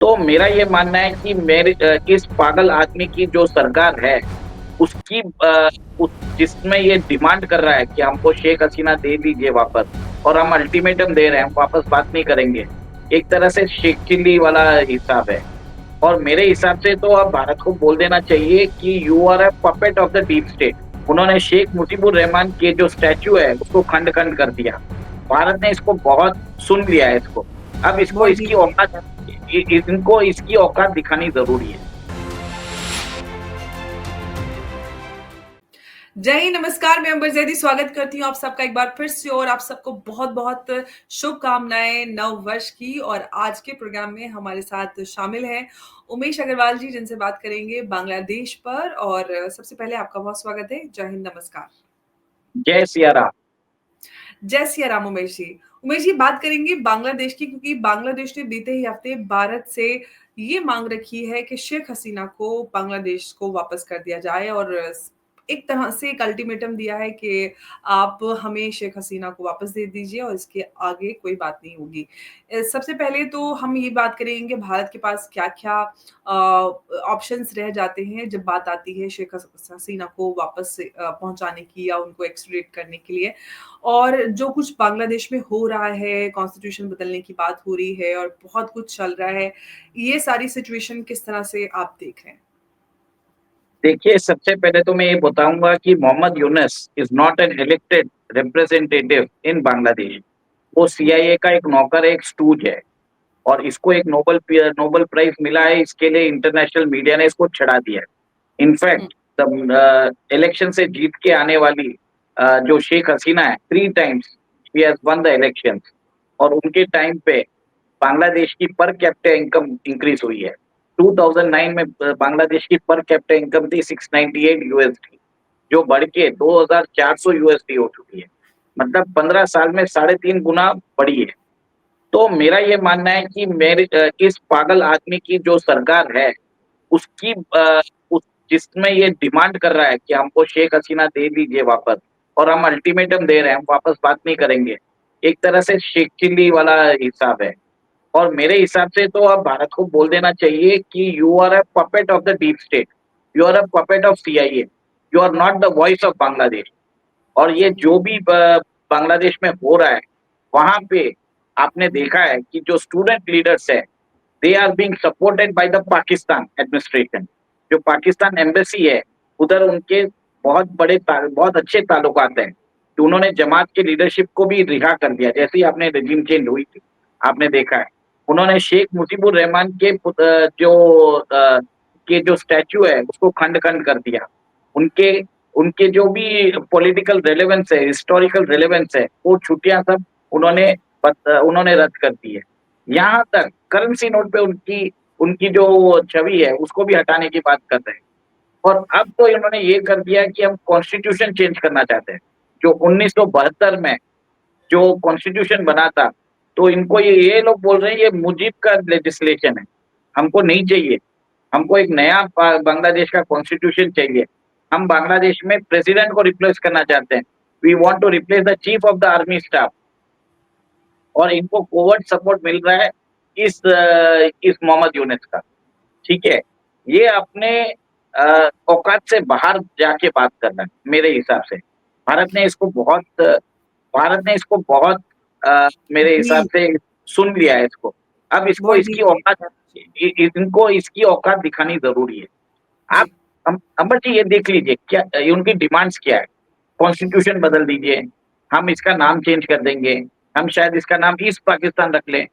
तो मेरा ये मानना है कि इस पागल आदमी की जो सरकार है, उसकी उस जिसमें ये डिमांड कर रहा है कि हमको शेख हसीना दे दीजिए वापस और हम अल्टीमेटम दे रहे हैं, हम वापस बात नहीं करेंगे। एक तरह से शेख चिल्ली वाला हिसाब है। और मेरे हिसाब से तो अब भारत को बोल देना चाहिए कि you are a puppet of the deep state. उन्होंने शेख मुजीबुर रहमान के जो स्टैच्यू है, उसको खंड-खंड कर दिया। भारत ने इसको बहुत सुन लिया है इसको। अब इसको बहुत इसकी डीप है। औकात इनको इसकी औकात दिखानी ज़रूरी है। जय हिंद, नमस्कार। मैं अंबर जैदी स्वागत करती हूँ आप सबका एक बार फिर से और आप सबको बहुत बहुत शुभकामनाएं नव वर्ष की। और आज के प्रोग्राम में हमारे साथ शामिल हैं उमेश अग्रवाल जी, जिनसे बात करेंगे बांग्लादेश पर। और सबसे पहले आपका बहुत स्वागत है। जय हिंद, नमस्कार। जय सिया राम। जय सिया राम। उमेश जी, बात करेंगे बांग्लादेश की, क्योंकि बांग्लादेश ने बीते ही हफ्ते भारत से ये मांग रखी है कि शेख हसीना को बांग्लादेश को वापस कर दिया जाए। और एक तरह से एक अल्टीमेटम दिया है कि आप हमें शेख हसीना को वापस दे दीजिए और इसके आगे कोई बात नहीं होगी। सबसे पहले तो हम ये बात करेंगे भारत के पास क्या-क्या ऑप्शंस रह जाते हैं जब बात आती है शेख हसीना को वापस से पहुँचाने की या उनको एक्स्ट्राडिट करने के लिए। और जो कुछ बांग्लादेश में हो रहा है, कॉन्स्टिट्यूशन बदलने की बात हो रही है और बहुत कुछ चल रहा है, ये सारी सिचुएशन किस तरह से आप देख रहे हैं? देखिए, सबसे पहले तो मैं ये बताऊँगा कि Mohammad Yunus is not an elected representative in Bangladesh. वो सीआईए का एक नौकर है, एक स्टूज है और इसको एक नोबेल प्राइज़ मिला है, इसके लिए इंटरनेशनल मीडिया ने इसको छड़ा दिया है। हुँ, इनफैक्ट इलेक्शन से जीत के आने वाली जो शेख हसीना है, 3 times she has one the elections और उनके टाइम पे बांग्लादेश की पर कैपिटा इनकम इंक्रीज़ हुई है। 2009 में बांग्लादेश की पर कैपिटा इनकम थी 698 यूएसडी, जो बढ़ के 2400 यूएसडी हो चुकी है। मतलब 15 साल में 3.5 गुना बढ़ी है। तो मेरा ये मानना है कि इस पागल आदमी की जो सरकार है, उसकी उस जिसमें ये डिमांड कर रहा है कि हमको शेख हसीना दे दीजिए वापस और हम अल्टीमेटम दे रहे हैं, हम वापस बात नहीं करेंगे। एक तरह से शेख चिल्ली वाला हिसाब है। और मेरे हिसाब से तो अब भारत को बोल देना चाहिए कि you are a puppet of the deep state, you are a puppet of CIA, you are not the voice of Bangladesh. और ये जो भी बांग्लादेश में हो रहा है, वहाँ पे आपने देखा है कि जो स्टूडेंट लीडर्स है, they are being supported by the Pakistan administration. जो पाकिस्तान एम्बेसी है, उधर उनके बहुत अच्छे ताल्लुकात हैं, कि उन्होंने जमात के लीडरशिप को भी रिहा कर दिया, जैसे ही आपने रेजिम चेंज हुई थी, आपने देखा है। उन्होंने शेख मुजीबुर रहमान के जो स्टैच्यू है, उसको खंड-खंड कर दिया। उनके उनके जो भी पॉलिटिकल रेलेवेंस है, हिस्टोरिकल रेलेवेंस है, वो छुट्टियाँ सब उन्होंने रद्द कर दी है। यहाँ तक करेंसी नोट पे उनकी उनकी जो छवि है, उसको भी हटाने की बात कर रहे हैं। और अब तो इन्होंने ये कर दिया कि हम कॉन्स्टिट्यूशन चेंज करना चाहते हैं। जो 1972 में जो कॉन्स्टिट्यूशन बना था, तो इनको ये लोग बोल रहे हैं ये मुजीब का लेजिस्लेशन है, हमको नहीं चाहिए। हमको एक नया बांग्लादेश का कॉन्स्टिट्यूशन चाहिए। हम बांग्लादेश में प्रेसिडेंट को रिप्लेस करना चाहते हैं। We want to replace the chief of the army staff. और इनको कोवर्ट सपोर्ट मिल रहा है इस मोहम्मद यूनुस का। ठीक है? ये अपने औकात से बाहर जाके बात करना है, मेरे हिसाब से। भारत ने इसको बहुत भारत ने इसको बहुत मेरे हिसाब डीप से सुन लिया है इसको। अब इसको बहुत इसकी डीप है। औकात इनको इसकी औकात दिखानी ज़रूरी है। आप जी। अम्बर जी ये देख लीजिए क्या उनकी डिमांड्स क्या है? कॉन्स्टिट्यूशन बदल दीजिए, हम इसका नाम चेंज कर देंगे, हम शायद इसका नाम ईस्ट पाकिस्तान रख लें,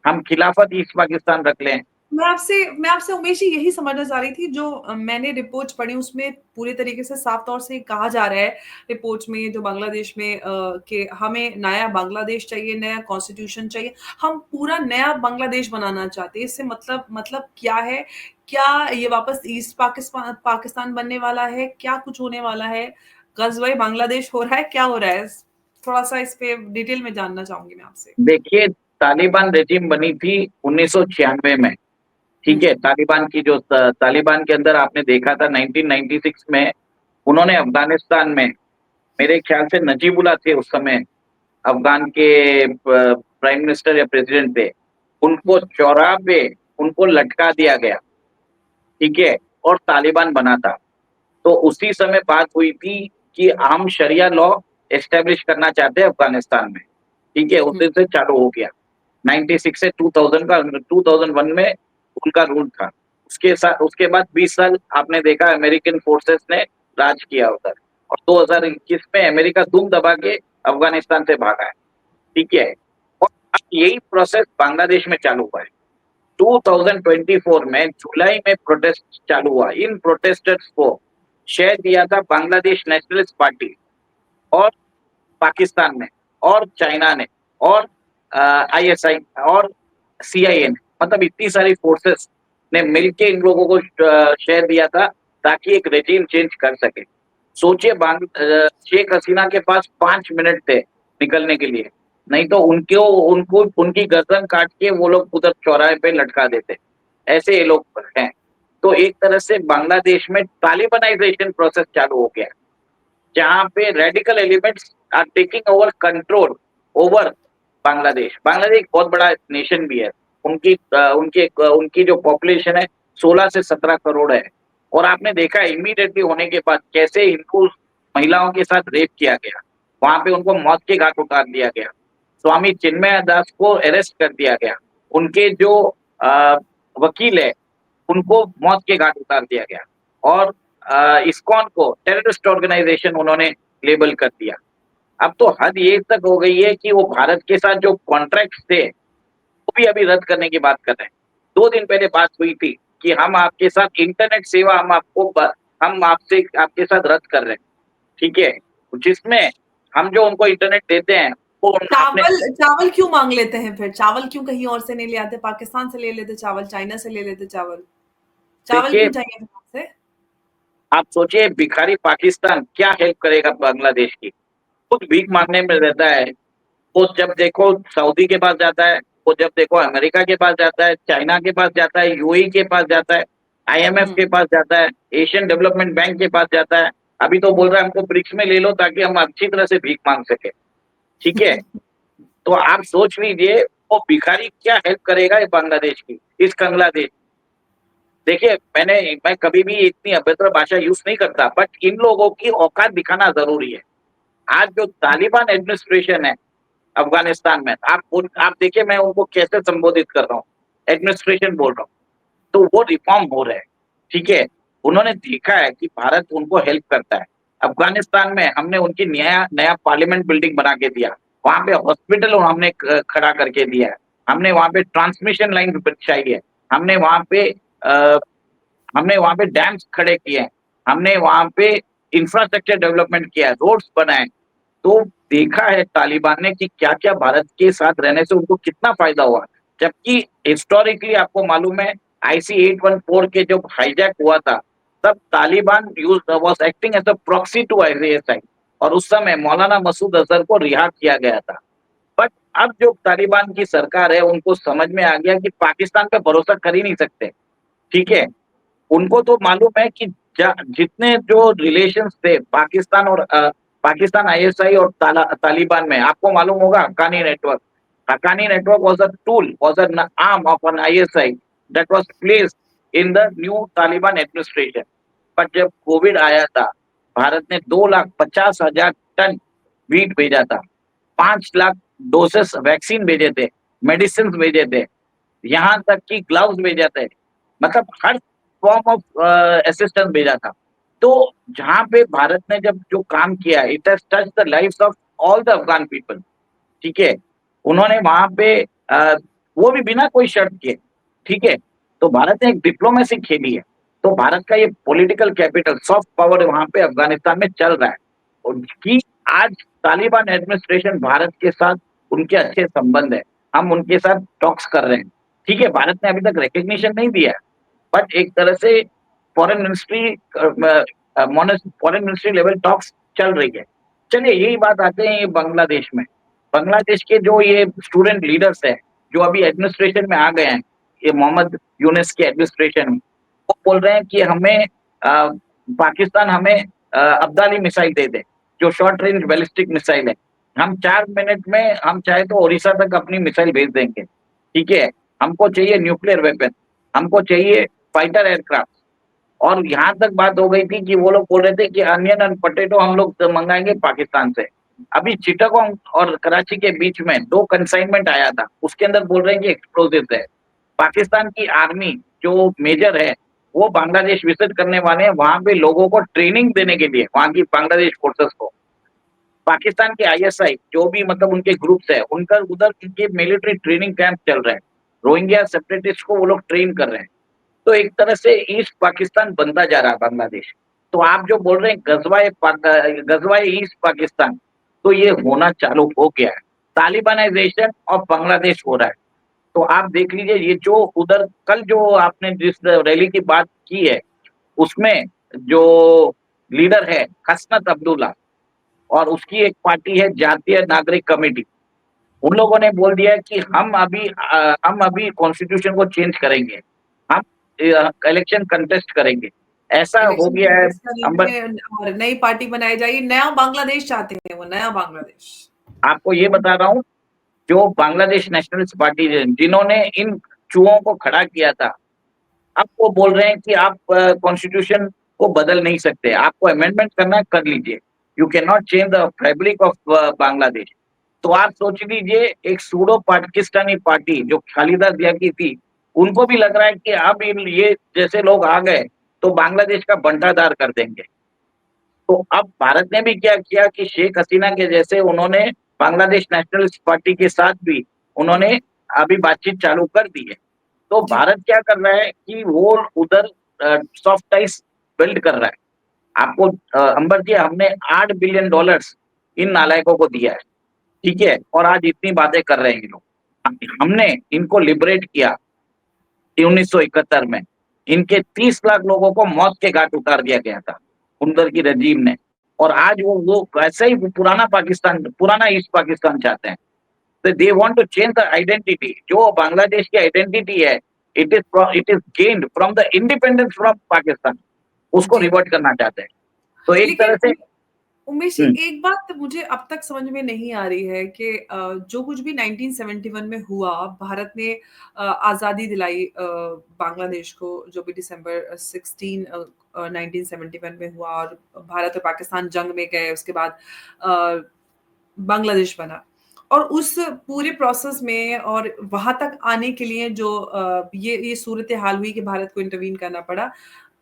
हम खिलाफत ईस्ट पाकिस्तान रख लें। मैं आपसे उमेश जी यही समझना चाह रही थी। जो मैंने रिपोर्ट्स पढ़ी उसमें पूरे तरीके से साफ तौर से कहा जा रहा है रिपोर्ट्स में, जो बांग्लादेश में कि हमें नया बांग्लादेश चाहिए, नया कॉन्स्टिट्यूशन चाहिए। हम पूरा नया बांग्लादेश बनाना चाहते हैं। इससे मतलब क्या है? क्या ये वापस ईस्ट पाकिस्तान बनने वाला है? क्या कुछ होने वाला है? ग़ज़वा-ए बांग्लादेश हो रहा है? क्या हो रहा है? थोड़ा-सा इस पे डिटेल में जानना चाहूँगी मैं आपसे। देखिए, तालिबान रेजिम बनी थी 1996 में, हुँ, ठीक है? तालिबान की जो तालिबान के अंदर आपने देखा था 1996 में उन्होंने अफ़गानिस्तान में मेरे ख्याल से नजीबुल्लाह थे उस समय अफ़गान के प्राइम मिनिस्टर या प्रेज़िडेंट थे। उनको हुँ, चौराहे पे उनको लटका दिया गया, ठीक है, और तालिबान बना था। तो उसी समय बात हुई थी कि हम शरिया लॉ एस्टेब्लिश करना चाहते हैं अफगानिस्तान में, ठीक है, उस हुँ। दिन से चालू हो गया। 96 से 2000 का 2001 में उनका रूल था। उसके बाद 20 साल आपने देखा अमेरिकन फोर्सेस ने राज किया उधर, और 2021 में अमेरिका दुम दबा के अफगानिस्तान से भागा है, ठीक है। और अब यही प्रोसेस बांग्लादेश में चालू हुआ है। 2024 में जुलाई में प्रोटेस्ट चालू हुआ। इन प्रोटेस्टर्स को शेयर दिया था बांग्लादेश नेशनलिस्ट पार्टी और पाकिस्तान ने और चाइना ने और आईएसआई और सीआईए ने, मतलब इतनी सारी फोर्सेस ने मिलके इन लोगों को शेयर दिया था ताकि एक रेजिम चेंज कर सके। सोचिए शेख हसीना के पास 5 मिनट थे निकलने के लिए, नहीं तो उनको उनको उनकी गर्दन काट के वो लोग उधर चौराहे पे लटका देते। ऐसे ये लोग हैं। तो एक तरह से बांग्लादेश में तालिबानाइजेशन प्रोसेस चालू हो गया, जहाँ पे radical elements are taking over control over Bangladesh. Bangladesh एक बहुत बड़ा नेशन भी है। उनकी जो पॉपुलेशन है 16 से 17 करोड़ है। और आपने देखा इमीडिएटली होने के बाद कैसे हिंदू महिलाओं के साथ रेप किया गया, वहां पे उनको मौत के घाट उतार दिया गया। स्वामी चिन्मय दास को अरेस्ट कर दिया गया। उनके जो वकील है उनको मौत के घाट उतार दिया गया। और इस्कॉन को टेररिस्ट ऑर्गेनाइजेशन उन्होंने लेबल कर दिया। अब तो हद ये तक हो गई है कि वो भारत के साथ जो कॉन्ट्रैक्ट थे वो भी अभी रद्द करने की बात कर रहे हैं। 2 दिन पहले बात हुई थी कि हम आपके साथ इंटरनेट सेवा हम आपसे आपके साथ रद्द कर रहे हैं, ठीक है, जिसमें हम जो उनको इंटरनेट देते हैं वो आपने चावल चावल क्यों माँग लेते हैं फिर? चावल क्यों कहीं और से नहीं ले आते? पाकिस्तान से ले लेते चावल, चाइना से ले लेते चावल। चावल देखिए, क्यों चाहिए फिर आपसे? आप सोचिए भिखारी पाकिस्तान क्या हेल्प करेगा बांग्लादेश की? खुद भीख हुँ, मांगने में रहता है। वो जब देखो सऊदी के पास जाता है, वो जब देखो अमेरिका के पास जाता है, चाइना के पास जाता है, यूएई के पास जाता है, आईएमएफ हुँ, के पास जाता है, एशियन डेवलपमेंट बैंक के पास जाता है। अभी तो बोल रहा है हमको ब्रिक्स में ले लो ताकि हम अच्छी तरह से भीख मांग सके, ठीक है। तो आप सोच लीजिए वो भिखारी क्या हेल्प करेगा ये बांग्लादेश की, इस बांग्लादेश। देखिए मैं कभी भी इतनी अभद्र भाषा यूज नहीं करता, बट इन लोगों की औकात दिखाना जरूरी है। आज जो तालिबान एडमिनिस्ट्रेशन है अफगानिस्तान में, आप देखिए मैं उनको कैसे संबोधित कर रहा हूँ, एडमिनिस्ट्रेशन बोल रहा हूँ। तो वो रिफॉर्म हो रहे हैं, ठीक है। उन्होंने देखा है कि भारत उनको हेल्प करता है। अफगानिस्तान में हमने उनकी नया नया पार्लियामेंट बिल्डिंग बना के दिया, वहां पे हॉस्पिटल हमने खड़ा करके दिया है, हमने वहां पे ट्रांसमिशन लाइन बिछाई है, हमने वहां पे अ, हमने वहां पे डैम्स खड़े किए हैं, हमने वहां पे इंफ्रास्ट्रक्चर डेवलपमेंट किया है, रोड्स बनाए। तो देखा है तालिबान ने कि क्या-क्या भारत के साथ रहने से उनको कितना फ़ायदा हुआ। जबकि हिस्टोरिकली आपको मालूम है आईसी 814 के जब हाईजैक हुआ था, तब Taliban was acting as a proxy to ISI, और उस समय मौलाना मसूद अज़हर को रिहा किया गया था। बट अब जो तालिबान की सरकार है उनको समझ में आ गया कि पाकिस्तान पे भरोसा कर ही नहीं सकते, ठीक है। उनको तो मालूम है कि जितने जो रिलेशंस थे पाकिस्तान आईएसआई और तालिबान में, आपको मालूम होगा Haqqani network. Haqqani network was a tool, was an arm of an ISI that was placed in the new Taliban administration. But जब कोविड आया था, भारत ने 2,50,000 टन व्हीट भेजा था, 5 लाख डोसेस वैक्सीन भेजे थे, मेडिसिन भेजे थे, यहाँ तक कि ग्लव्स भेजे थे। मतलब हर फॉर्म ऑफ असिस्टेंस भेजा था। तो जहाँ पे भारत ने जब जो काम किया, it has touched the lives of all the Afghan people, ठीक है। उन्होंने वहाँ पे वो भी बिना कोई शर्त के, ठीक है। तो भारत ने एक डिप्लोमेसी खेली है। तो भारत का ये पॉलिटिकल कैपिटल, सॉफ्ट पावर वहाँ पे अफ़गानिस्तान में चल रहा है। और कि आज तालिबान एडमिनिस्ट्रेशन भारत के साथ उनके अच्छे संबंध है। हम उनके साथ टॉक्स कर रहे हैं। ठीक है, भारत ने अभी तक रिकॉग्निशन नहीं दिया है, बट एक तरह से foreign ministry foreign ministry level talks चल रही है। चलिए यही बात आते हैं ये बांग्लादेश में। बांग्लादेश के जो ये स्टूडेंट लीडर्स हैं, जो अभी एडमिनिस्ट्रेशन में आ गए हैं, ये मोहम्मद यूनुस के एडमिनिस्ट्रेशन में, वो बोल रहे हैं कि पाकिस्तान हमें अब्दाली मिसाइल दे दे, जो शॉर्ट रेंज बैलिस्टिक मिसाइल है। हम 4 मिनट में हम चाहे तो ओडिशा तक अपनी मिसाइल भेज देंगे, ठीक है? हमको चाहिए न्यूक्लियर वेपन। हमको चाहिए फाइटर एयरक्राफ्ट। और यहाँ तक बात हो गई थी कि वो लोग बोल रहे थे कि अनियन एंड पोटैटो हम लोग मंगाएंगे पाकिस्तान से। अभी चिटागोंग और कराची के बीच में 2 कंसाइनमेंट आया था, उसके अंदर बोल रहे हैं कि एक्सप्लोजिव्स है। पाकिस्तान की आर्मी जो मेजर है, वो बांग्लादेश विजिट करने वाले हैं, वहाँ पे लोगों को ट्रेनिंग देने के लिए, वहाँ की बांग्लादेश फोर्सेस को। पाकिस्तान के आईएसआई जो भी मतलब उनके ग्रुप्स है, उनका उधर उनके मिलिट्री ट्रेनिंग कैंप चल रहे हैं। रोहिंग्या सेपरेटिस्ट को वो लोग ट्रेन कर रहे हैं। तो एक तरह से ईस्ट पाकिस्तान बनता जा रहा है बांग्लादेश। तो आप जो बोल रहे हैं गजवाए ईस्ट पाकिस्तान, तो ये होना चालू हो गया है। तालिबानाइजेशन ऑफ बांग्लादेश हो रहा है। तो आप देख लीजिए, ये जो उधर कल जो आपने जिस रैली की बात की है, उसमें जो लीडर है हसनत अब्दुल्ला, और उसकी एक पार्टी है जातीय नागरिक कमेटी, उन लोगों ने बोल दिया है कि हम अभी कॉन्स्टिट्यूशन को चेंज करेंगे, हम इलेक्शन कंटेस्ट करेंगे। ऐसा हो इलेक्शन गया है। कंटेस्ट अंबर, करेंगे और नई पार्टी बनाई जाएगी, नया बांग्लादेश चाहते हैं वो, नया बांग्लादेश। आपको ये बता रहा हूँ, जो बांग्लादेश नेशनलिस्ट पार्टी जिन्होंने इन चूहों को खड़ा किया था, अब वो बोल रहे हैं कि आप कॉन्स्टिट्यूशन को बदल नहीं सकते, आपको अमेंडमेंट करना है कर लीजिए, you can not change the fabric of Bangladesh. तो आप सोच लीजिए, एक सूडो पाकिस्तानी पार्टी जो खालिदा जिया की थी, उनको भी लग रहा है कि अब ये जैसे लोग आ गए तो बांग्लादेश का बंटाधार कर देंगे। तो अब भारत ने भी क्या किया कि शेख हसीना के जैसे उन्होंने बांग्लादेश नेशनलिस्ट पार्टी के साथ भी उन्होंने अभी बातचीत चालू कर दी है। तो जी। भारत क्या कर रहा है कि वो उधर सॉफ्ट आइस बिल्ड कर रहा है। आपको अंबर जी, हमने $8 बिलियन इन नालायकों को दिया है, ठीक है, और आज इतनी बातें कर रहे हैं ये लोग। हमने इनको लिबरेट किया 1971 में। इनके 30 लाख लोगों को मौत के घाट उतार दिया गया था उधर की रजीम ने। और आज वो वैसे ही पुराना पाकिस्तान, पुराना ईस्ट पाकिस्तान चाहते हैं। तो they want to change the identity. जो बांग्लादेश की आइडेंटिटी है, it is gained from the independence from Pakistan, उसको जी। रिवर्ट करना चाहते हैं। तो एक लेकिन तरह से उमेश जी, हम्म, एक बात मुझे अब तक समझ में नहीं आ रही है कि जो कुछ भी 1971 में हुआ, भारत ने आज़ादी दिलाई बांग्लादेश को, जो भी दिसंबर 16 1971 में हुआ, और भारत और पाकिस्तान जंग में गए, उसके बाद अ, बांग्लादेश बना। और उस पूरे प्रोसेस में और वहाँ तक आने के लिए जो ये सूरत-ए-हाल हुई कि भारत को इंटरवीन करना पड़ा।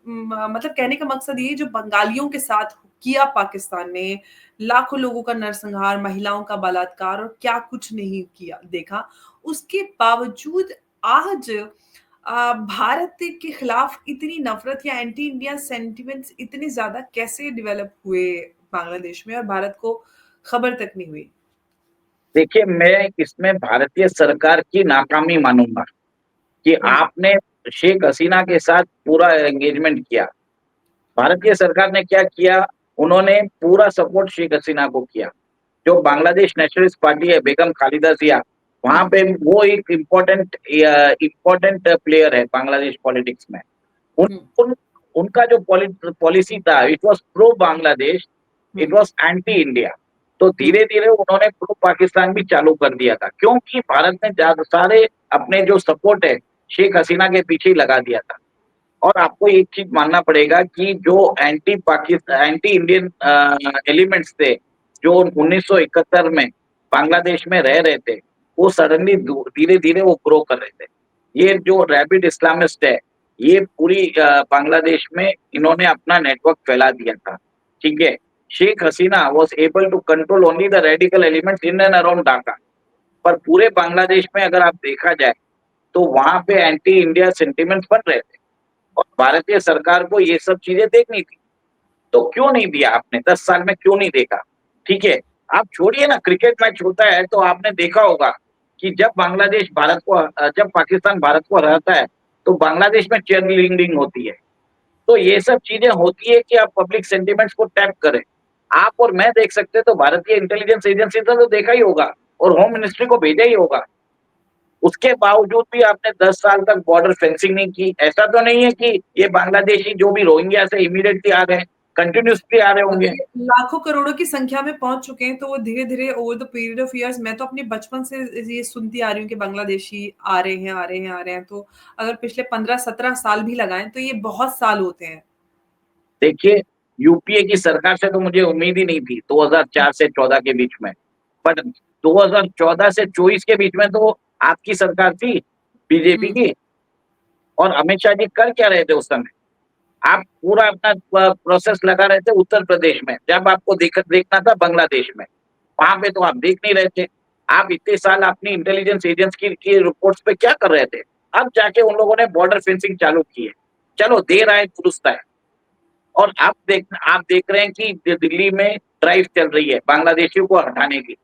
मतलब कहने का मकसद ये है, जो बंगालियों के साथ किया पाकिस्तान ने, लाखों लोगों का नरसंहार, महिलाओं का बलात्कार और क्या कुछ नहीं किया देखा। उसके बावजूद आज भारत के खिलाफ इतनी नफ़रत या एंटी इंडिया सेंटिमेंट्स इतने ज़्यादा कैसे डेवलप हुए बांग्लादेश में, और भारत को खबर तक नहीं हुई? देखिए, मैं इसमें भारतीय सरकार की नाकामी मानूंगा कि हुँ, आपने शेख हसीना के साथ पूरा एंगेजमेंट किया। भारतीय सरकार ने क्या किया, उन्होंने पूरा सपोर्ट शेख हसीना को किया। जो बांग्लादेश नेशनलिस्ट पार्टी है, बेगम खालिदा जिया, वहाँ हुँ, पे वो एक इम्पोर्टेंट प्लेयर है बांग्लादेश पॉलिटिक्स में। उन, हुँ, उन उनका जो पॉलिसी था, it was pro Bangladesh, hmm, it was anti India. तो हुँ, धीरे-धीरे उन्होंने प्रो पाकिस्तान भी चालू कर दिया था, क्योंकि भारत ने सारे अपने जो सपोर्ट है, शेख हसीना के पीछे ही लगा दिया था। और आपको एक चीज मानना पड़ेगा कि जो एंटी इंडियन एलिमेंट्स थे, जो 1971 में बांग्लादेश में रह रहे थे, वो सडनली धीरे धीरे वो ग्रो कर रहे थे। ये जो रैबिड इस्लामिस्ट है, ये पूरी बांग्लादेश में इन्होंने अपना नेटवर्क फैला दिया था, ठीक है। Sheikh Hasina was able to control only the radical elements in and around Dhaka. पर पूरे बांग्लादेश में अगर आप देखा जाए, तो वहां पे एंटी इंडिया सेंटिमेंट्स बन रहे थे, और भारतीय सरकार को ये सब चीजें देखनी थी। तो क्यों नहीं दिया आपने, 10 साल में क्यों नहीं देखा? ठीक है, आप छोड़िए ना, क्रिकेट मैच होता है तो आपने देखा होगा कि जब पाकिस्तान भारत को हराता है, तो बांग्लादेश में चीयरलीडिंग होती है। तो ये सब चीजें होती है कि आप पब्लिक सेंटिमेंट्स को टैप करें। आप और मैं देख सकते हैं, तो भारतीय इंटेलिजेंस एजेंसी ने तो देखा ही होगा, और होम मिनिस्ट्री को भेजा ही होगा। उसके बावजूद भी आपने 10 साल तक बॉर्डर फेंसिंग नहीं की। ऐसा तो नहीं है कि ये बांग्लादेशी जो भी रोहिंग्या से इमीडिएटली आ गए। कंटिन्यूअसली आ रहे अगर होंगे। ये लाखों करोड़ों की संख्या में पहुँच चुके हैं, तो वो धीरे-धीरे over the period of years मैं तो अपने बचपन से ये सुनती आ रही हूँ कि बांग्लादेशी आ रहे हैं, आ रहे हैं, आ रहे हैं। तो अगर पिछले 15-17 साल भी लगाएँ, तो ये बहुत साल होते हैं। देखिए, यूपीए की सरकार से तो मुझे उम्मीद ही नहीं थी 2004 से 14 के बीच में। बट 2014 से 24 के बीच में तो आपकी सरकार थी, बीजेपी हुँ, की। और अमित शाह जी कर क्या रहे थे उस समय? आप पूरा अपना प्रोसेस लगा रहे थे उत्तर प्रदेश में, जब आपको देखना था बांग्लादेश में। वहाँ पे तो आप देख नहीं रहे थे। आप इतने साल अपनी इंटेलिजेंस एजेंसी की रिपोर्ट्स पे क्या कर रहे थे? अब जाके उन लोगों ने बॉर्डर फेंसिंग चालू की है। चलो देर आए दुरुस्त आए। और आप देख रहे हैं कि दिल्ली में ड्राइव चल रही है बांग्लादेशियों को हटाने की।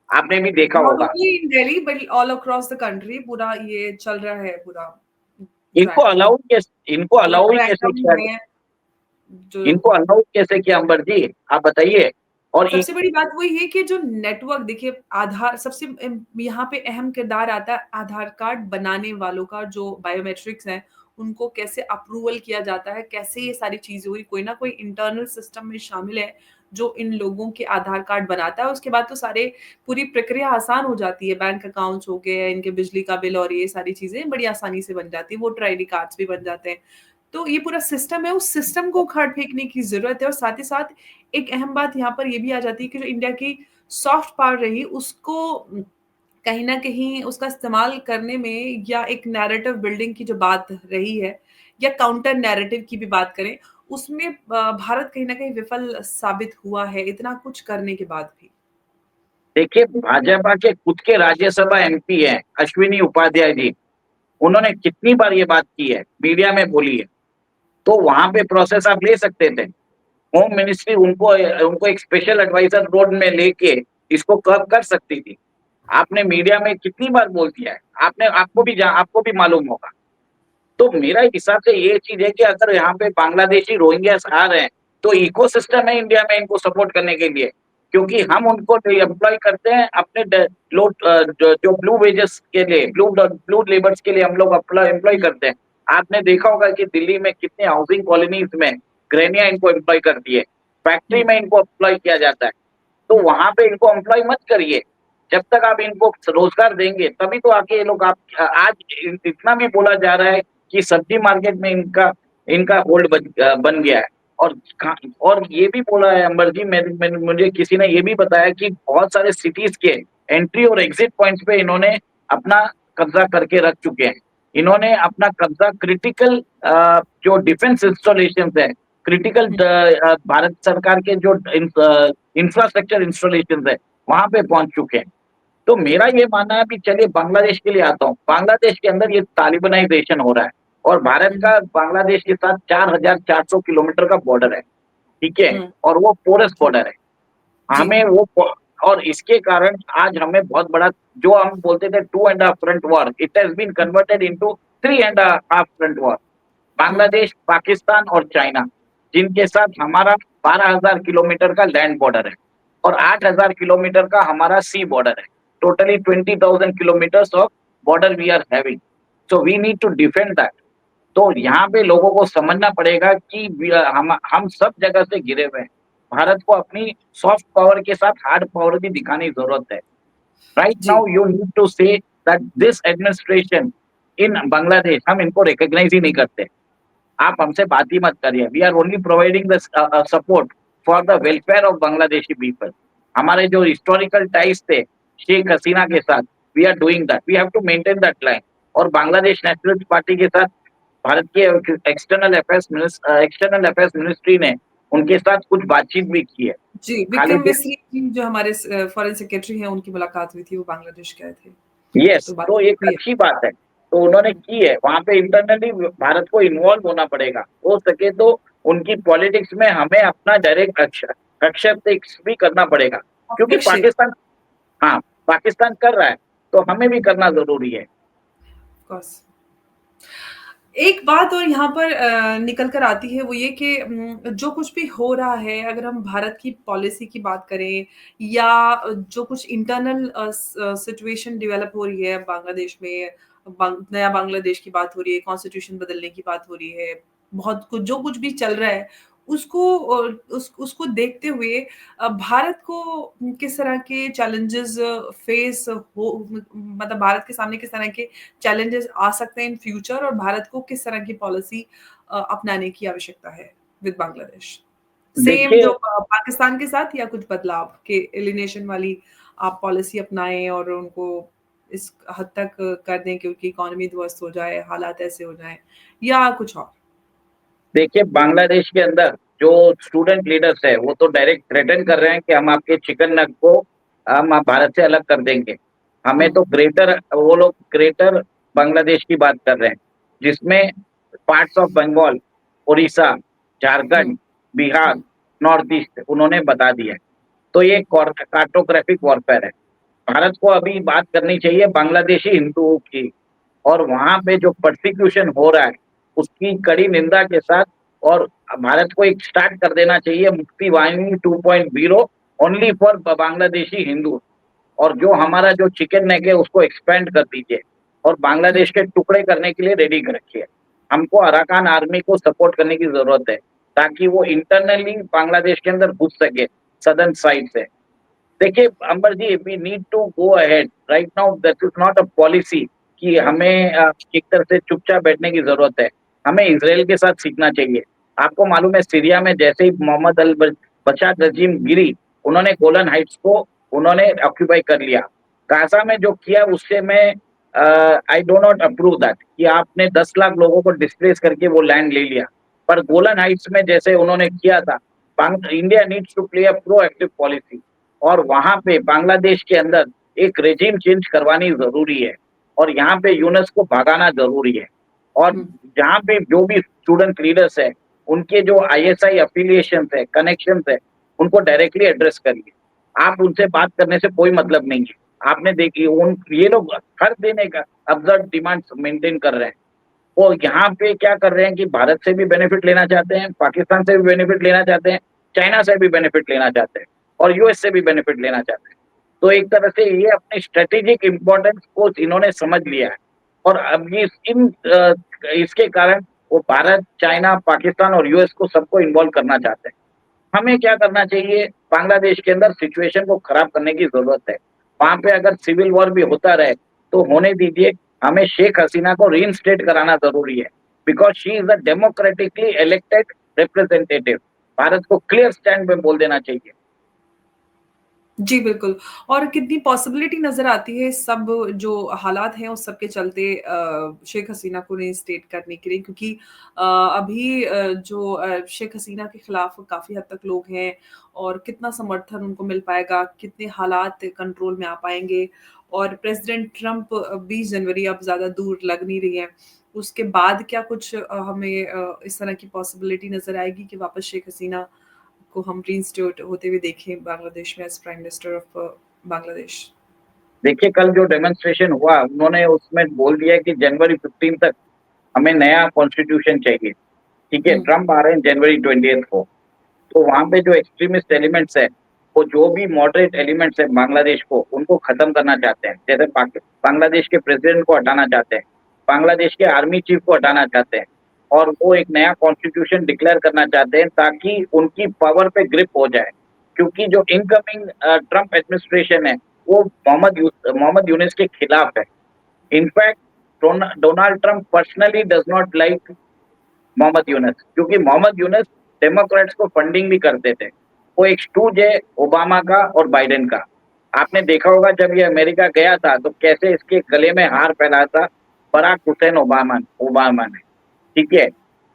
आपने भी देखा नॉट होगा। Only in Delhi but all across the country पूरा ये चल रहा है पूरा इनको ड्राइव। अलाउ कैसे इनको मतलब अलाउ ही कैसे रैंडम किया है जो इनको अलाउ कैसे किया अंबर जी? आप बताइए। और सबसे बड़ी बात वही है कि जो नेटवर्क देखिए आधार सबसे यहाँ पे अहम किरदार आता है आधार कार्ड बनाने वालों का जो बायोमेट्रिक्स है उनको कैसे अप्रूवल किया जाता है कैसे ये सारी चीजें हुई कोई ना कोई इंटरनल सिस्टम में शामिल है जो इन लोगों के आधार कार्ड बनाता है उसके बाद तो सारे पूरी प्रक्रिया आसान हो जाती है बैंक अकाउंट्स हो गए इनके बिजली का बिल और ये सारी चीजें बड़ी आसानी से बन जाती है वोटर आईडी कार्ड्स भी बन जाते हैं तो ये पूरा सिस्टम है, उस सिस्टम को उखाड़ फेंकने की ज़रूरत है और साथ ही साथ एक अहम बात यहाँ पर ये भी आ जाती है कि जो इंडिया की सॉफ्ट पावर रही, उसको कहीं न कहीं उसका इस्तेमाल करने में या एक नैरेटिव बिल्डिंग की जो बात रही है या काउंटर नैरेटिव की भी बात करें, उसमें भारत कहीं न कहीं विफल साबित हुआ है, इतना कुछ करने के बाद भी। देखिए, भाजपा के खुद के राज्यसभा एमपी हैं, अश्विनी उपाध्याय जी। उन्होंने कितनी बार ये बात की है, मीडिया में बोली है। तो वहाँ पे प्रोसेस आप ले सकते थे। होम मिनिस्ट्री उनको उनको एक स्पेशल एडवाइजर रोड में लेके इसको कर सकती थी। आपने मीडिया में कितनी बार बोल दिया है। आपको भी मालूम होगा। तो मेरा हिसाब से ये चीज़ है कि अगर यहाँ पे बांग्लादेशी रोहिंग्यास आ रहे हैं, तो इकोसिस्टम है इंडिया में इनको सपोर्ट करने के लिए। क्योंकि हम उनको एम्प्लॉय करते हैं अपने जो ब्लू वेजेस के लिए, ब्लू लेबर्स के लिए हम लोग एम्प्लॉय हुँ, करते हैं। आपने देखा होगा कि दिल्ली में कितने हाउसिंग कॉलोनीज में ग्रैनिया इनको एम्प्लॉय करती है। हुँ, फैक्ट्री में इनको एम्प्लॉय किया जाता है। तो हुँ। वहाँ पे इनको एम्प्लॉय मत करिए। जब तक आप इनको रोजगार देंगे तभी तो आके ये लोग आप आज इतना भी बोला जा रहा है कि सब्जी मार्केट में इनका होल्ड बन गया है। और और ये भी बोला है अंबर जी मुझे किसी ने ये भी बताया कि बहुत सारे सिटीज के एंट्री और एग्जिट पॉइंट्स पे इन्होंने अपना कब्जा करके रख चुके हैं। इन्होंने अपना कब्जा क्रिटिकल जो डिफेंस इंस्टॉलेशन है, क्रिटिकल भारत सरकार के जो इंफ्रास्ट्रक्चर इंस्टॉलेशन है, वहां पे पहुंच चुके हैं। तो मेरा ये मानना है, अभी चलिए बांग्लादेश के लिए आता हूँ। बांग्लादेश के अंदर ये तालिबानाइजेशन हो रहा है और भारत हुँ, का बांग्लादेश के साथ 4,400 किलोमीटर का बॉर्डर है, ठीक है? हुँ, और वो पोरस जी, बॉर्डर है। जी, हमें वो और इसके कारण आज हमें बहुत बड़ा जो हम बोलते थे 2 and half front war, it has been converted into 3 and half front war. हुँ, बांग्लादेश, पाकिस्तान और चाइना, जिनके साथ हमारा 12,000 किलोमीटर का लैंड बॉर्डर है और 8,000 किलोमीटर का हमारा सी बॉर्डर है। Totally 20,000 kilometres of border we are having. So we need to defend that. तो यहाँ पे लोगों को समझना पड़ेगा कि हम सब जगह से घिरे हुए हैं। भारत को अपनी सॉफ्ट पावर के साथ हार्ड पावर भी दिखाने की ज़रूरत है। राइट जी। Now you need to say that this administration in Bangladesh हम इनको रिकॉग्नाइज़ ही नहीं करते। आप हमसे बात ही मत करिए। We are only providing the support for the welfare of Bangladeshi people. हमारे जो हिस्टोरिकल टाइज थे शेख हसीना के साथ, we are doing that. We have to maintain that line. और बांग्लादेश नेशनलिस्ट पार्टी के साथ भारत के एक्सटर्नल अफेयर्स मिनिस्ट्री ने उनके साथ कुछ बातचीत भी की है। जी, विक्रम खालिद मिस्री जी जो हमारे फॉरेन सेक्रेटरी हैं, उनकी मुलाकात हुई थी, वो बांग्लादेश गए थे, यस, तो बात तो एक हुई है। अच्छी बात है। तो उन्होंने हुँ, की है, वहाँ पे इंटरनली भारत को इन्वॉल्व होना पड़ेगा। हो सके तो उनकी पॉलिटिक्स में हमें अपना डायरेक्ट हस्तक्षेप भी करना पड़ेगा। क्योंकि हस्तक्षेप हाँ, पाकिस्तान कर रहा है, तो हमें भी करना ज़रूरी है। Of course. एक बात और यहाँ पर निकल कर आती है वो ये कि जो कुछ भी हो रहा है अगर हम भारत की पॉलिसी की बात करें या जो कुछ इंटरनल सिचुएशन डेवलप हो रही है बांग्लादेश में नया बांग्लादेश की बात हो रही है कॉन्स्टिट्यूशन बदलने की बात हो रही है बहुत कुछ जो कुछ भी चल रहा है उसको देखते हुए भारत को किस तरह के चैलेंजेस फेस हो मतलब भारत के सामने किस तरह के चैलेंजेस आ सकते हैं इन फ्यूचर और भारत को किस तरह की पॉलिसी अपनाने की आवश्यकता है विद बांग्लादेश? सेम देखिए जो पाकिस्तान के साथ या कुछ बदलाव कि एलिनेशन वाली आप पॉलिसी अपनाएँ और उनको इस हद तक कर दें कि उनकी इकॉनमी ध्वस्त हो जाए, हालात ऐसे हो जाएँ या कुछ और? देखिए, बांग्लादेश के अंदर जो स्टूडेंट लीडर्स है, वो तो डायरेक्ट थ्रेटन कर रहे हैं कि हम आपके चिकन नग को हम भारत से अलग कर देंगे। हमें हुँ, तो वो लोग ग्रेटर बांग्लादेश की बात कर रहे हैं, जिसमें पार्ट्स ऑफ बंगाल, उड़ीसा, हुँ, झारखंड, बिहार, हुँ, नॉर्थ ईस्ट उन्होंने बता दिया है। तो ये कार्टोग्राफिक वॉरफेयर है। भारत को अभी बात करनी चाहिए बांग्लादेशी हिंदुओं की, और वहाँ पे जो परसिक्यूशन हो रहा है, उसकी कड़ी निंदा के साथ, और भारत को एक स्टार्ट कर देना चाहिए मुक्ति वाहिनी 2.0 ओनली फॉर बांग्लादेशी हिंदू, और जो हमारा जो चिकन नेक है उसको एक्सपेंड कर दीजिए और हुँ, बांग्लादेश के टुकड़े करने के लिए रेडी कर रखिए। हमको अराकान आर्मी को सपोर्ट करने की ज़रूरत है, ताकि वो इंटरनली बांग्लादेश के अंदर घुस सके सदर्न साइड से। देखिए Ambar ji, we need to go ahead right now, that is not a policy कि हमें एक तरह से चुपचाप बैठने की जरूरत है। हमें इसराइल के साथ सीखना चाहिए। आपको मालूम है सीरिया में जैसे ही मोहम्मद अल बशर रजीम गिरी, उन्होंने गोलन हाइट्स को उन्होंने ऑक्यूपाई कर लिया। गाजा में जो किया उससे मैं I do not approve that कि आपने 10 लाख लोगों को डिस्प्लेस करके वो लैंड ले लिया। पर गोलन हाइट्स में जैसे उन्होंने किया था, India needs to play a proactive policy, और वहाँ पे बांग्लादेश के अंदर एक रेजिम चेंज करवानी ज़रूरी है, और यहाँ पे यूनस को भगाना ज़रूरी है। और हुँ। जहाँ पे जो भी स्टूडेंट लीडर्स हैं, उनके जो आईएसआई एफिलिएशंस है, कनेक्शंस है, उनको डायरेक्टली एड्रेस करिए। आप उनसे बात करने से कोई मतलब नहीं है। आपने देखी उन ये लोग हर दिन एक अब्सर्ड डिमांड्स मेंटेन कर रहे हैं। वो यहाँ पे क्या कर रहे हैं कि भारत से भी बेनिफिट लेना चाहते हैं, पाकिस्तान से भी बेनिफिट लेना चाहते हैं, चाइना से भी बेनिफिट लेना चाहते हैं, और यूएस से भी बेनिफिट लेना चाहते हैं। तो एक तरह से ये अपनी स्ट्रेटेजिक इम्पोर्टेंस को इन्होंने समझ लिया है, और अब ये इसके कारण वो भारत, चाइना, पाकिस्तान और यूएस को सबको इन्वॉल्व करना चाहते हैं। हमें क्या करना चाहिए, बांग्लादेश के अंदर सिचुएशन को खराब करने की जरूरत है। वहां पे अगर सिविल वॉर भी होता रहे तो होने दीजिए। हमें शेख हसीना को रीइंस्टेट कराना जरूरी है, because she is a democratically elected representative. Bharat को क्लियर स्टैंड में बोल देना चाहिए। जी, बिल्कुल और कितनी पॉसिबिलिटी नज़र आती है सब जो हालात हैं उस सब के चलते शेख हसीना को रीइंस्टेट करने के लिए क्योंकि अभी जो शेख हसीना के खिलाफ काफ़ी हद तक लोग हैं और कितना समर्थन उनको मिल पाएगा, कितने हालात कंट्रोल में आ पाएँगे और प्रेज़िडेंट ट्रंप 20 जनवरी अब ज़्यादा दूर लग नहीं रही है। उसके बाद क्या कुछ हमें इस तरह की पॉसिबिलिटी नज़र आएगी कि वापस शेख हसीना को हम रीइंस्टेट होते हुए देखें बांग्लादेश में as prime minister of Bangladesh. देखिए कल जो डेमोन्स्ट्रेशन हुआ, उन्होंने उसमें बोल दिया कि जनवरी 15 तक हमें नया कॉन्स्टिट्यूशन चाहिए। ठीक है, हुँ, ट्रम्प आ रहे हैं जनवरी 20 को। तो वहाँ पे जो एक्सट्रीमिस्ट एलिमेंट्स है, वो जो भी मॉडरेट एलिमेंट्स है बांग्लादेश को, उनको खत्म करना चाहते हैं। जैसे बांग्लादेश के प्रेसिडेंट को हटाना चाहते हैं, बांग्लादेश के आर्मी चीफ को हटाना चाहते हैं, और वो एक नया कॉन्स्टिट्यूशन डिक्लेयर करना चाहते हैं ताकि उनकी पावर पे ग्रिप हो जाए। क्योंकि जो इनकमिंग ट्रम्प एडमिनिस्ट्रेशन है, वो मोहम्मद यूनिस के खिलाफ है। In fact Donald Trump personally does not like Mohammad Yunus, क्योंकि मोहम्मद यूनस डेमोक्रेट्स को फंडिंग भी करते थे। वो एक स्टूज है ओबामा का और बाइडेन का। आपने देखा होगा जब ये अमेरिका गया था तो कैसे इसके गले में हार पहना था बराक हुसैन ओबामा ओबामा ने। ठीक है,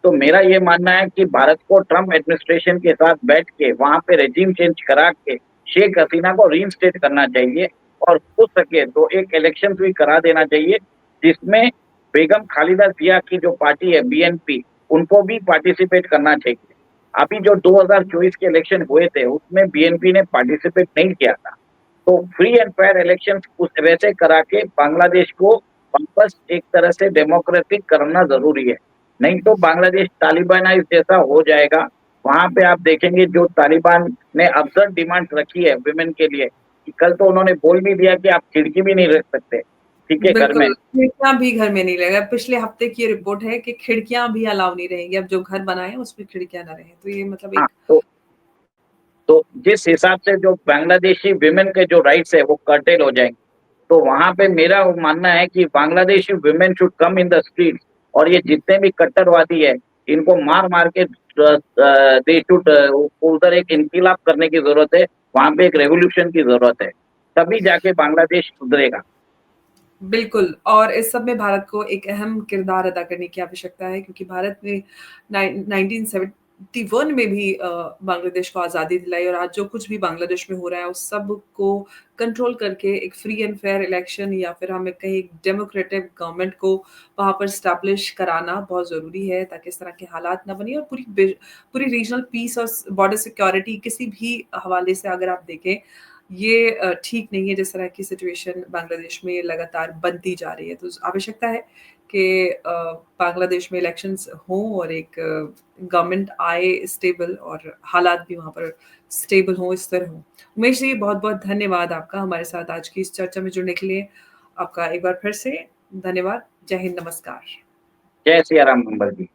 तो मेरा ये मानना है कि भारत को ट्रम्प एडमिनिस्ट्रेशन के साथ बैठ के वहां पे रेजिम चेंज करा के शेख हसीना को रीइंस्टेट करना चाहिए, और हो सके तो एक इलेक्शन भी करा देना चाहिए, जिसमें बेगम खालिदा जिया की जो पार्टी है बीएनपी, उनको भी पार्टिसिपेट करना चाहिए। अभी जो 2024 के इलेक्शन हुए थे उसमें बीएनपी ने पार्टिसिपेट नहीं किया था। तो फ्री एंड फेयर इलेक्शन उस वैसे करा के बांग्लादेश को वापस एक तरह से डेमोक्रेटिक करना जरूरी है। नहीं तो बांग्लादेश तालिबानाइज जैसा हो जाएगा। वहां पे आप देखेंगे जो तालिबान ने अब्सर्ड डिमांड रखी है विमेन के लिए, कि कल तो उन्होंने बोल भी दिया कि आप खिड़की भी नहीं रख सकते। ठीक है, घर बिल्कुल, में। खिड़कियाँ भी घर में नहीं लगा पिछले हफ्ते की ये रिपोर्ट है कि खिड़कियाँ भी अलाउ नहीं रहेंगी, अब जो घर बनाए हैं उसमें खिड़कियाँ ना रहें, तो ये मतलब हाँ, एक तो जिस हिसाब से जो बांग्लादेशी विमेन के जो राइट्स है वो कर्टेल हो जाएँगे, तो वहाँ पे मेरा मानना है कि Bangladeshi women should come in the streets, और ये जितने भी कट्टरवादी है, इनको मार-मार के दे शुड उधर एक इनकिलाब करने की ज़रूरत है, वहाँ पे एक रेवोल्यूशन की ज़रूरत है, तभी जाके बांग्लादेश सुधरेगा। बिल्कुल और इस सब में भारत को एक अहम किरदार अदा करने की आवश्यकता है क्योंकि भारत ने 1971 में भी बांग्लादेश को आज़ादी दिलाई और आज जो कुछ भी बांग्लादेश में हो रहा है, उस सब को कंट्रोल करके एक फ्री एंड फेयर इलेक्शन या फिर हमें कहीं एक डेमोक्रेटिक गवर्नमेंट को वहाँ पर एस्टैब्लिश कराना बहुत ज़रूरी है ताकि इस तरह के हालात ना बने और पूरी रीजनल पीस और बॉर्डर सिक्योरिटी किसी भी हवाले से अगर आप देखें ये ठीक नहीं है जिस तरह की सिचुएशन बांग्लादेश में लगातार बनती जा रही है। तो आवश्यकता है कि बांग्लादेश में इलेक्शंस हों और एक गवर्नमेंट आए स्टेबल और हालात भी वहाँ पर स्टेबल हों, स्थिर हों। उमेश जी बहुत-बहुत धन्यवाद आपका हमारे साथ आज की इस चर्चा में जुड़ने के लिए। आपका एक बार फिर से धन्यवाद। जय हिंद, नमस्कार। जय सिया राम, नंबर जी।